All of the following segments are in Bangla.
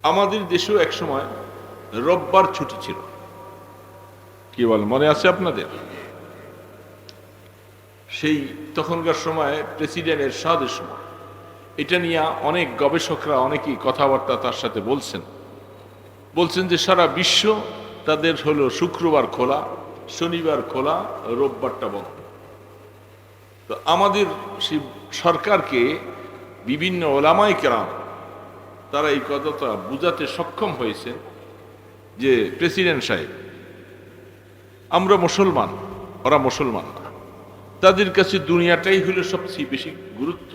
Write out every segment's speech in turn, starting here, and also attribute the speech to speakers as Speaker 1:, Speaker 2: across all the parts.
Speaker 1: আমাদের দেশেও একসময় রোববার ছুটি ছিল। কি বল, মনে আছে আপনাদের? সেই তখনকার সময় প্রেসিডেন্ট এরশাদের সময় এটা নিয়ে অনেক গবেষকরা অনেকেই কথাবার্তা তার সাথে বলছেন যে সারা বিশ্ব তাদের হলো শুক্রবার খোলা, শনিবার খোলা, রোববারটা বন্ধ। তো আমাদের সেই সরকারকে বিভিন্ন ওলামায়ে কেরাম তারা এই কথাটা বুঝাতে সক্ষম হয়েছে যে প্রেসিডেন্ট সাহেব, আমরা মুসলমান, ওরা মুসলমান না, তাদের কাছে দুনিয়াটাই হলো সবচেয়ে বেশি গুরুত্ব,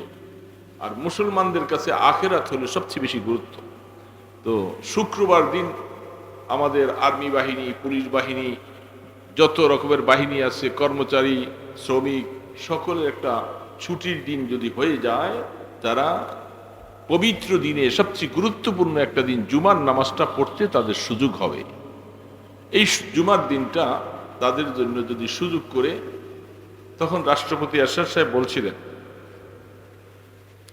Speaker 1: আর মুসলমানদের কাছে আখেরাত হলো সবচেয়ে বেশি গুরুত্ব। তো শুক্রবার দিন আমাদের আর্মি বাহিনী, পুলিশ বাহিনী, যত রকমের বাহিনী আছে, কর্মচারী, শ্রমিক, সকলের একটা ছুটির দিন যদি হয়ে যায়, তারা পবিত্র দিনে সবচেয়ে গুরুত্বপূর্ণ একটা দিন জুমার নামাজটা পড়তে তাদের সুযোগ হবে। এই জুমার দিনটা তাদের জন্য যদি সুযোগ করে, তখন রাষ্ট্রপতি এরশাদ সাহেব বলছিলেন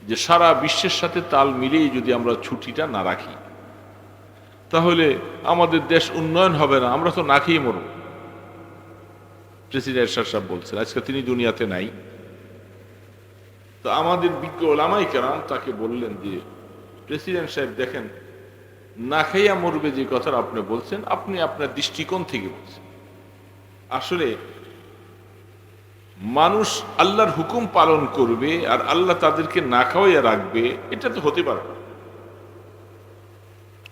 Speaker 1: যে সারা বিশ্বের সাথে তাল মিলিয়ে যদি আমরা ছুটিটা না রাখি, তাহলে আমাদের দেশ উন্নয়ন হবে না, আমরা তো না খেয়ে মরব। প্রেসিডেন্ট এরশাদ সাহেব বলছেন, আজকে তিনি দুনিয়াতে নাই। তো আমাদের বিজ্ঞ ওলামায়ে কেরাম তাকে বললেন যে প্রেসিডেন্ট সাহেব দেখেন, না খাইয়া মরবে যে কথা আপনি বলছেন, আপনি আপনার দৃষ্টিকোণ থেকে বলছেন। আসলে মানুষ আল্লাহর হুকুম পালন করবে আর আল্লাহ তাদেরকে না খাওয়াইয়া রাখবে, এটা তো হতে পারে না।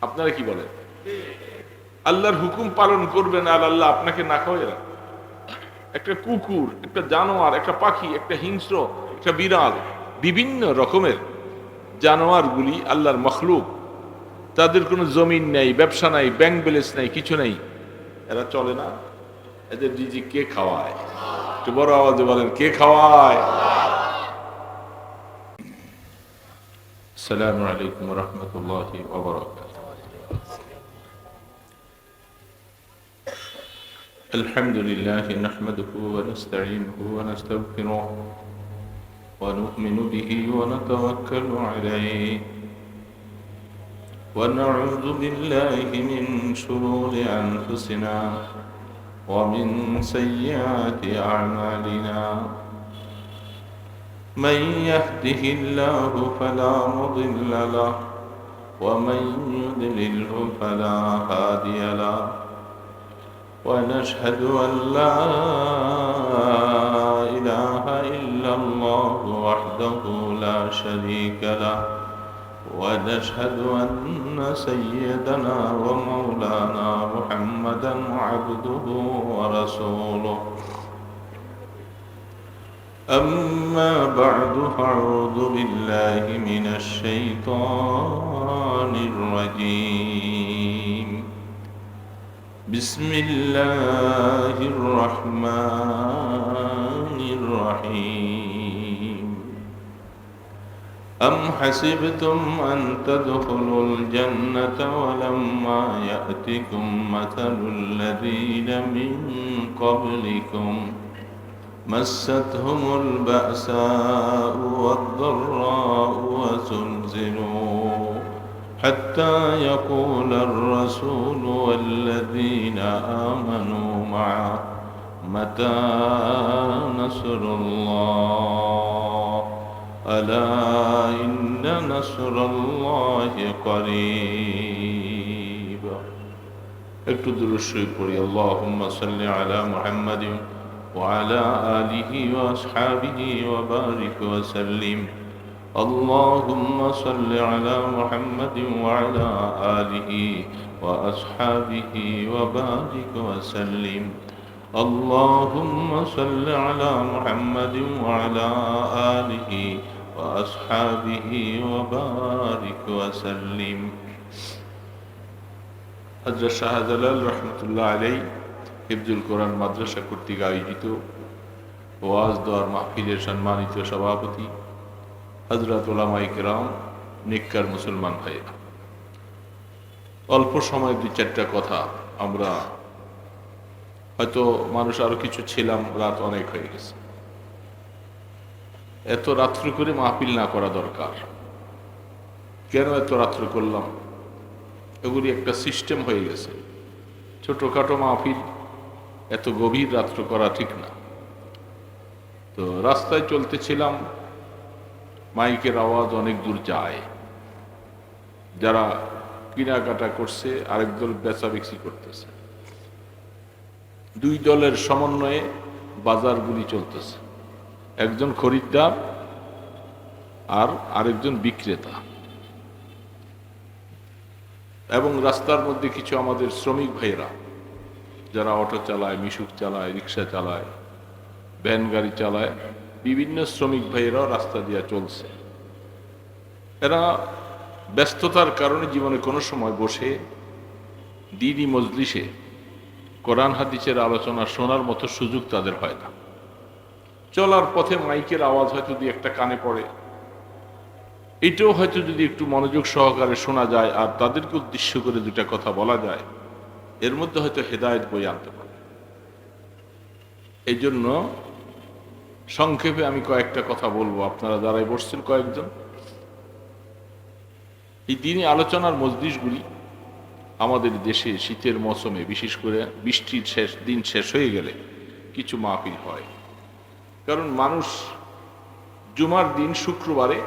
Speaker 1: আপনারা কি বলেন? আল্লাহর হুকুম পালন করবেন আর আল্লাহ আপনাকে না খাওয়াইয়া রাখবে? একটা কুকুর, একটা জানোয়ার, একটা পাখি, একটা হিংস্র, একটা বিড়াল, বিভিন্ন রকমের জানোয়ারগুলি আল্লাহর মখলুক, তাদের কোনো জমিন নেই, ব্যবসা নাই, ব্যাংক ব্যালেন্স নাই, কিছু নেই, এরা চলে না। এদের রিজিক কে খাওয়ায়? একটু বড় আওয়াজে বলেন, কে খাওয়ায়? আসসালামু আলাইকুম ওয়া রাহমাতুল্লাহি ওয়া বারাকাতুহু। আলহামদুলিল্লাহি নাহমাদুহু ওয়া নাস্তাঈনুহু ওয়া নাস্তাগফিরুহু ওয়া নু'মিনু বিহি ওয়া নাতাওয়াক্কালু আলাইহি ওয়া নাউযু বিল্লাহি মিন শুরুরি আনফুসিনা ومن سيئات أعمالنا من يهده الله فلا مضل له ومن يضلله فلا هادي له ونشهد أن لا إله إلا الله وحده لا شريك له ونشهد أن سيدنا ومولانا محمدا عبده ورسوله أما بعد فأعوذ بالله من الشيطان الرجيم بسم الله الرحمن الرحيم أم حسبتم أن تدخلوا الجنة ولما يأتكم مثل الذين من قبلكم مستهم البأساء والضراء وزلزلوا حتى يقول الرسول والذين آمنوا معه متى نصر الله ألا إن نصر الله قريب। একটু দুরূদ শরীফ পড়ি। আল্লাহুম্মা সাল্লি আলা মুহাম্মাদিন ওয়া আলা আলিহি ওয়া আসহাবিহি ওয়া বারিক ওয়া সাল্লিম। আল্লাহুম্মা সাল্লি আলা মুহাম্মাদিন ওয়া আলা আলিহি ওয়া আসহাবিহি ওয়া বারিক ওয়া সাল্লিম। اللهم صل على محمد وعلى آله وأصحابه وبارك وسلم। হযরত শাহজালাল রহমতুল্লাহ আলাইহি হিফজুল কোরআন মাদ্রাসা কর্তৃক আয়োজিত ওয়াজ দেওয়ার মাহফিলের সম্মানিত সভাপতি হযরত উলামায়ে কেরাম, নেককার মুসলমান ভাইয়েরা, অল্প সময় দুই চারটা কথা আমরা, হয়তো মানুষ আরো কিছু ছিলাম, রাত অনেক হয়ে গেছে, এত রাত্রি করে মাহফিল না করা দরকার। কেন এত রাত্রি করলাম? এগুলি একটা সিস্টেম হয়ে গেছে। ছোটোখাটো মাহফিল এত গভীর রাত্র করা ঠিক না। তো রাস্তায় চলতেছিলাম, মাইকের আওয়াজ অনেক দূর যায়, যারা কেনাকাটা করছে আরেক দল বেচাবেচি করতেছে, দুই দলের সমন্বয়ে বাজারগুলি চলতেছে, একজন খরিদ্দার আর আরেকজন বিক্রেতা। এবং রাস্তার মধ্যে কিছু আমাদের শ্রমিক ভাইয়েরা যারা অটো চালায়, মিশুক চালায়, রিক্সা চালায়, ভ্যান গাড়ি চালায়, বিভিন্ন শ্রমিক ভাইয়েরাও রাস্তা দিয়ে চলছে। এরা ব্যস্ততার কারণে জীবনে কোনো সময় বসে দ্বীনি মজলিসে কোরআন হাদিসের আলোচনা শোনার মতো সুযোগ তাদের হয় না। চলার পথে মাইকের আওয়াজ হয়তো যদি একটা কানে পড়ে, এটাও হয়তো যদি একটু মনোযোগ সহকারে শোনা যায় আর তাদেরকে উদ্দেশ্য করে দুটা কথা বলা যায়, এর মধ্যে হয়তো হেদায়েত বই আনতে পারে। এই জন্য সংক্ষেপে আমি কয়েকটা কথা বলবো। আপনারা যারাই বসছেন কয়েকজন, এই দিনে আলোচনার মজলিসগুলি আমাদের দেশে শীতের মৌসুমে, বিশেষ করে বৃষ্টির দিন শেষ হয়ে গেলে কিছু মাহফিল হয়। কারণ মানুষ জুমার দিন শুক্রবারে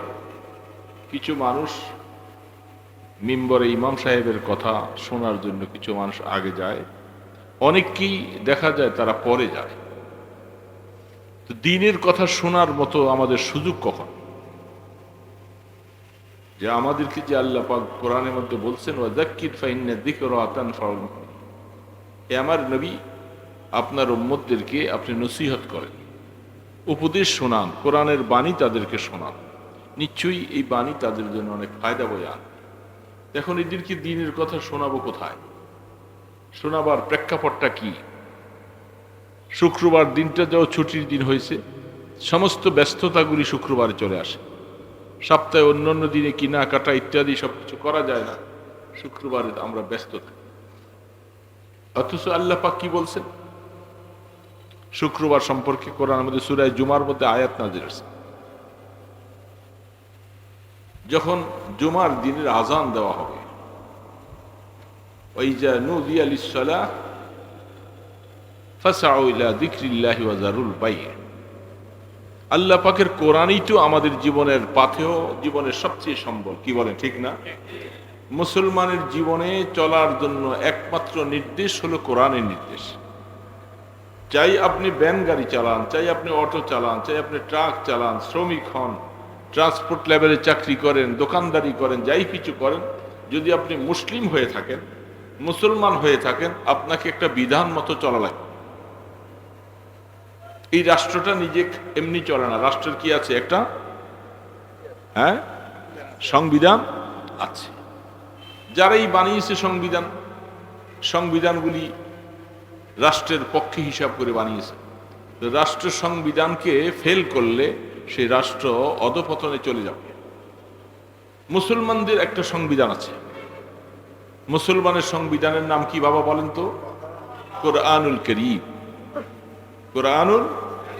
Speaker 1: কিছু মানুষ মিম্বরে ইমাম সাহেবের কথা শোনার জন্য কিছু মানুষ আগে যায়, অনেককেই দেখা যায় তারা পরে যায়। তো দিনের কথা শোনার মতো আমাদের সুযোগ কখন? যে আমাদেরকে যে আল্লাহ পাক কোরআনের মধ্যে বলছেন, ওয়াযাক্কির ফাইন্না যিকরা তানফাউল মুমিনিন, এ আমার নবী আপনার উম্মতদেরকে আপনি নসিহত করেন, উপদেশ শোনান, কোরআনের বাণী তাদেরকে শোনান, নিশ্চয়ই এই বাণী তাদের জন্য অনেক ফায়দা বয়ে আন। এখন এদেরকে দিনের কথা শোনাবো কোথায়? শোনাবার প্রেক্ষাপটটা কি? শুক্রবার দিনটা যাও ছুটির দিন হয়েছে, সমস্ত ব্যস্ততাগুলি শুক্রবারে চলে আসে। সপ্তাহে অন্যান্য দিনে কেনাকাটা ইত্যাদি সবকিছু করা যায় না, শুক্রবারে আমরা ব্যস্ত থাকি। অথচ আল্লাহ পাক কি বলছেন শুক্রবার সম্পর্কে? কোরআনের মধ্যে সূরা জুমার মধ্যে আয়াত নাযিল হয়েছে, যখন জুমার দিনের আজান দেওয়া হবে, ওয়াইজা নুদিয়া লিস-সালাহ ফাসআউ ইলা যিকরিল্লাহি ওয়া যারুল বাই'। আল্লাহ পাকের কোরআনই তো আমাদের জীবনের পাথেয়, জীবনের সবচেয়ে সম্বল। কি বলেন, ঠিক না? মুসলমানের জীবনে চলার জন্য একমাত্র নির্দেশ হলো কোরআনের নির্দেশ। চাই আপনি ভ্যান গাড়ি চালান, চাই আপনি অটো চালান, চাই আপনি ট্রাক চালান, শ্রমিক হন, ট্রান্সপোর্ট লেভেলে চাকরি করেন, দোকানদারি করেন, যাই কিছু করেন, যদি আপনি মুসলিম হয়ে থাকেন, মুসলমান হয়ে থাকেন, আপনাকে একটা বিধান মতো চলা লাগবে। এই রাষ্ট্রটা নিজে এমনি চলে না, রাষ্ট্রের কি আছে? একটা সংবিধান আছে। যারাই বানিয়েছে সংবিধানগুলি রাষ্ট্রের পক্ষে হিসাব করে বানিয়েছে। রাষ্ট্র সংবিধানকে ফেল করলে সেই রাষ্ট্র অধপতনে চলে যাবে। মুসলমানদের একটা সংবিধান আছে। মুসলমানের সংবিধানের নাম কি বাবা বলেন তো? কোরআনুল কারীম। কোরআনুল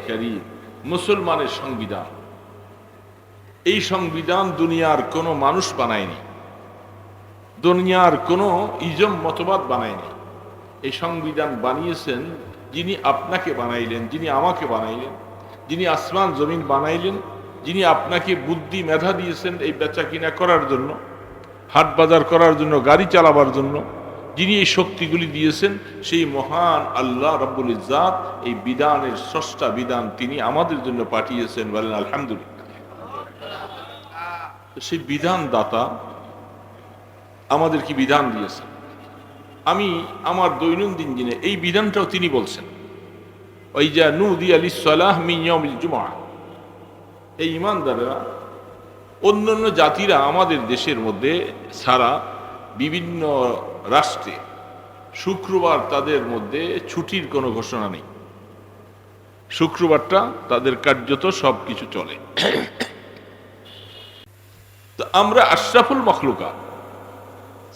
Speaker 1: কারীম মুসলমানের সংবিধান। এই সংবিধান দুনিয়ার কোনো মানুষ বানায়নি, দুনিয়ার কোনো ইজম মতবাদ বানায়নি। এই সংবিধান বানিয়েছেন যিনি আপনাকে বানাইলেন, যিনি আমাকে বানাইলেন, যিনি আসমান জমিন বানাইলেন, যিনি আপনাকে বুদ্ধি মেধা দিয়েছেন এই বেচা কিনা করার জন্য, হাট বাজার করার জন্য, গাড়ি চালাবার জন্য, যিনি এই শক্তিগুলি দিয়েছেন, সেই মহান আল্লাহ রাব্বুল ইজ্জাত এই বিধানের স্রষ্টা বিধান তিনি আমাদের জন্য পাঠিয়েছেন। বলেন আলহামদুলিল্লাহ। সেই বিধান দাতা আমাদের কি বিধান দিয়েছেন? আমি আমার দৈনন্দিন দিনে এই বিধানটাও তিনি বলছেন, ওয়াইজা নুদিয়া লিস-সালাহ মিন ইয়াউমিল জুমআহ। এই ঈমানদাররা, অন্যান্য জাতিরা আমাদের দেশের মধ্যে ছাড়া বিভিন্ন রাষ্ট্রে শুক্রবার তাদের মধ্যে ছুটির কোনো ঘোষণা নেই। শুক্রবারটা তাদের কার্যত সব কিছু চলে। তো আমরা আশরাফুল মখলুকাত,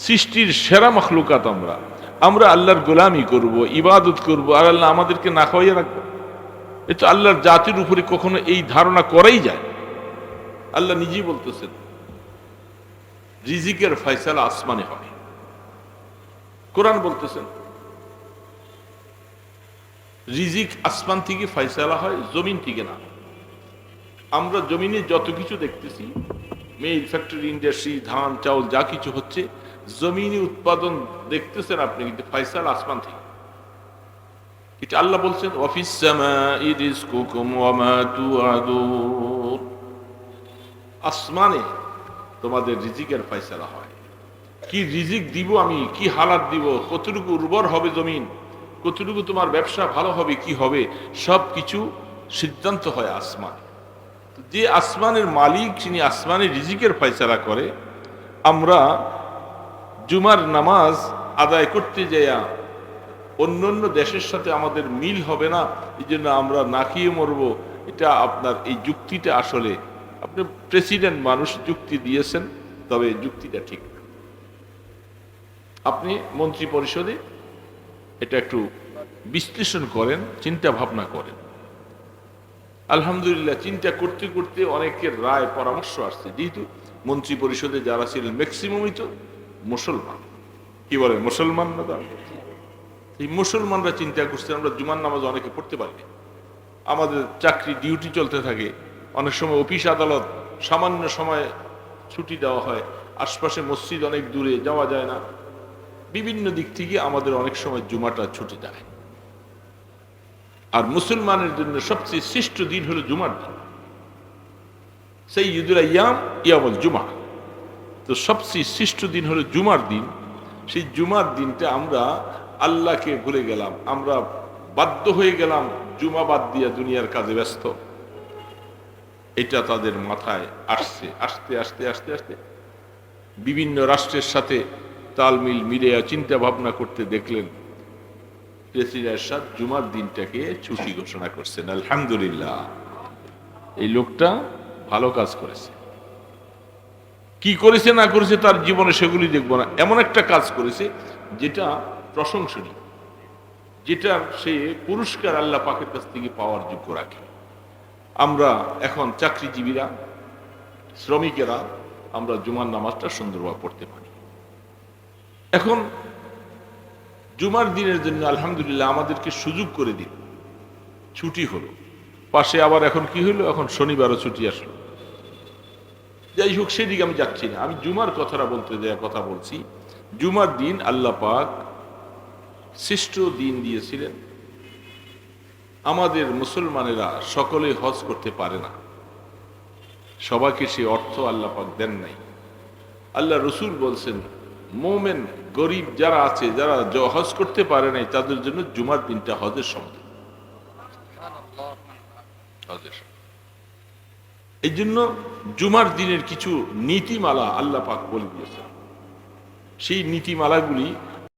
Speaker 1: সৃষ্টির সেরা মখলুকাত, আমরা আল্লাহর গোলামি করব, ইবাদত করব, আর আল্লাহ আমাদেরকে না খাওয়াইয়া রাখবো? এ তো আল্লাহর জাতির উপরে কখনো এই ধারণা করাই যায়। আল্লাহ নিজেই বলতেছেন রিজিকের ফয়সালা আসমানে হবে। কোরআন বলতেছেন রিজিক আসমান থেকে ফয়সালা হয়, জমিন থেকে না। আমরা জমিনে যত কিছু দেখতেছি, মিল, ফ্যাক্টরি, ইন্ডাস্ট্রি, ধান চাউল যা কিছু হচ্ছে, জমিনে উৎপাদন দেখতেছেন আপনি, কিন্তু ফয়সালা আসমান থেকে। এটা আল্লাহ বলছেন ওয়াফিস সামাই রিজকুকুম ওয়া মা তুআদুন, আসমানে তোমাদের রিজিকের ফয়সালা হয়। কি রিজিক দিব আমি, কি হালাত দিব, কতটুকু উর্বর হবে জমিন, কতটুকু তোমার ব্যবসা ভালো হবে, কি হবে, সব কিছু সিদ্ধান্ত হয় আসমান। যে আসমানের মালিক, যিনি আসমানের রিজিকের ফয়সালা করে, আমরা জুমার নামাজ আদায় করতে যাইয়া অন্য অন্য দেশের সাথে আমাদের মিল হবে না, এই জন্য আমরা না খেয়ে মরবো, এটা আপনার এই যুক্তিটা আসলে আপনি প্রেসিডেন্ট মানুষ যুক্তি দিয়েছেন, তবে যুক্তিটা ঠিক না। আপনি মন্ত্রী পরিষদে এটা একটু বিশ্লেষণ করেন, চিন্তা ভাবনা করেন। আলহামদুলিল্লাহ, চিন্তা করতে করতে অনেকের রায় পরামর্শ আসছে, যেহেতু মন্ত্রী পরিষদে যারা ছিলেন ম্যাক্সিমামই তো মুসলমান। কি বলে, মুসলমান না? এই মুসলমানরা চিন্তা করছে আমরা জুমার নামাজ অনেকে পড়তে পারি না, আমাদের চাকরি ডিউটি চলতে থাকে, অনেক সময় অফিস আদালত সামান্য সময় ছুটি দেওয়া হয়, আশপাশে মসজিদ অনেক দূরে, যাওয়া যায় না, বিভিন্ন দিক থেকে আমাদের অনেক সময় জুমাটা ছুটি দেয়। আর মুসলমানের জন্য সবচেয়ে শ্রেষ্ঠ দিন হলো জুমার দিন, সাইয়্যিদুল আইয়াম ইয়ামুল জুমা। তো সবচেয়ে শ্রেষ্ঠ দিন হলো জুমার দিন। সেই জুমার দিনটা আমরা আল্লাহকে ভুলে গেলাম, আমরা বাধ্য হয়ে গেলাম জুমা বাদ দিয়ে দুনিয়ার কাজে ব্যস্ত। এটা তাদের মাথায় আসছে, আস্তে আস্তে আস্তে আস্তে বিভিন্ন রাষ্ট্রের সাথে তালমিল মিলে চিন্তা ভাবনা করতে দেখলেন প্রেসিডেন্ট সাহেব জুমার দিনটাকে ছুটি ঘোষণা করছেন। আলহামদুলিল্লাহ, এই লোকটা ভালো কাজ করেছে। কি করেছে না করেছে তার জীবনে সেগুলি দেখবো না, এমন একটা কাজ করেছে যেটা প্রশংসনীয়, যেটা সে পুরস্কার আল্লাহ পাকের কাছ থেকে পাওয়ার যোগ্য রাখে। আমরা এখন চাকরিজীবীরা, শ্রমিকেরা, আমরা জুমার নামাজটা সুন্দরভাবে পড়তে পারি। এখন জুমার দিনের জন্য আলহামদুলিল্লাহ আমাদেরকে সুযোগ করে দিল, ছুটি হলো। পাশে আবার এখন কি হলো, এখন শনিবারও ছুটি আসলো। যাই হোক, সেদিকে আমি যাচ্ছি না, আমি জুমার কথাটা বলতে দেওয়া কথা বলছি। জুমার দিন আল্লাহ পাক শ্রেষ্ঠ দিন দিয়েছিলেন। আমাদের মুসলমানেরা সকলে হজ করতে পারে না, সবাইকে সে অর্থ আল্লাহ পাক দেন নাই। আল্লাহ রসুল বলছেন মোমেন গরিব যারা আছে, যারা হজ করতে পারে নাই, তাদের জন্য জুমার দিনটা হজের সময়। এই জন্য জুমার দিনের কিছু নীতিমালা আল্লাহ পাক বলে দিয়েছেন। সেই নীতিমালাগুলি